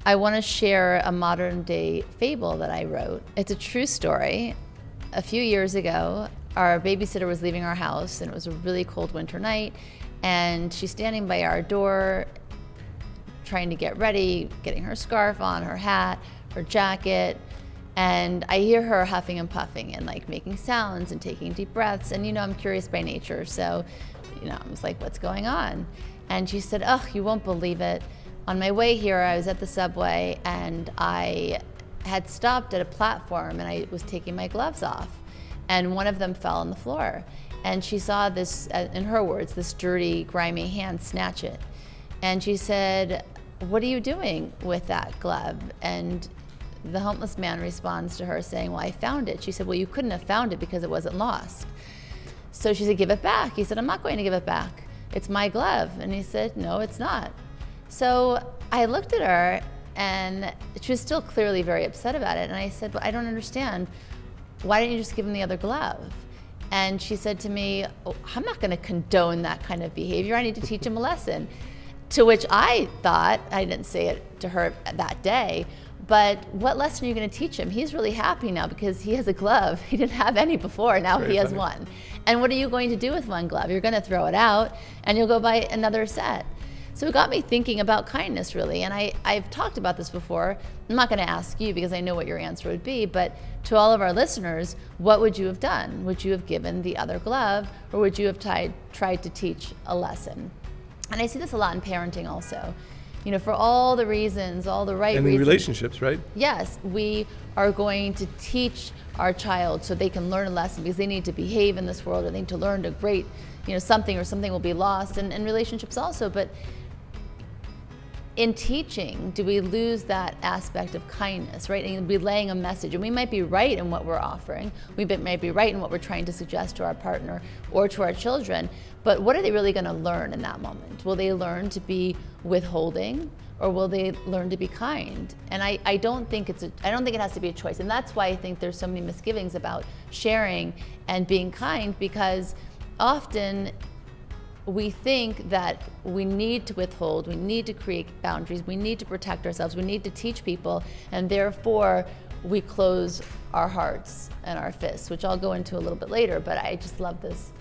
I want to share a modern day fable that I wrote. It's a true story. A few years ago, our babysitter was leaving our house and it was a really cold winter night, and she's standing by our door trying to get ready, getting her scarf on, her hat, her jacket, and I hear her huffing and puffing and like making sounds and taking deep breaths, and I'm curious by nature, so I was like, what's going on? And she said, oh, you won't believe it. On my way here, I was at the subway and I had stopped at a platform and I was taking my gloves off, and one of them fell on the floor. And she saw this, in her words, this dirty, grimy hand snatch it. And she said, what are you doing with that glove? And the homeless man responds to her saying, well, I found it. She said, well, you couldn't have found it because it wasn't lost. So she said, give it back. He said, I'm not going to give it back. It's my glove. And he said, no, it's not. So I looked at her and she was still clearly very upset about it. And I said, but I don't understand. Why didn't you just give him the other glove? And she said to me, oh, I'm not going to condone that kind of behavior. I need to teach him a lesson. To which I thought, I didn't say it to her that day, but what lesson are you going to teach him? He's really happy now because he has a glove. He didn't have any before, now he has one. And what are you going to do with one glove? You're going to throw it out and you'll go buy another set. So it got me thinking about kindness, really. And I've talked about this before. I'm not going to ask you because I know what your answer would be, but to all of our listeners, what would you have done? Would you have given the other glove, or would you have tried to teach a lesson? And I see this a lot in parenting also. For all the reasons, all the right reasons. And in relationships, right? Yes, we are going to teach our child so they can learn a lesson because they need to behave in this world, or they need to learn to great, something, or something will be lost, and relationships also. But in teaching, do we lose that aspect of kindness, right? And we're laying a message, and we might be right in what we're offering. We might be right in what we're trying to suggest to our partner or to our children, but what are they really going to learn in that moment? Will they learn to be withholding, or will they learn to be kind? And I don't think it has to be a choice, and that's why I think there's so many misgivings about sharing and being kind, because often we think that we need to withhold, we need to create boundaries, we need to protect ourselves, we need to teach people, and therefore we close our hearts and our fists, which I'll go into a little bit later, but I just love this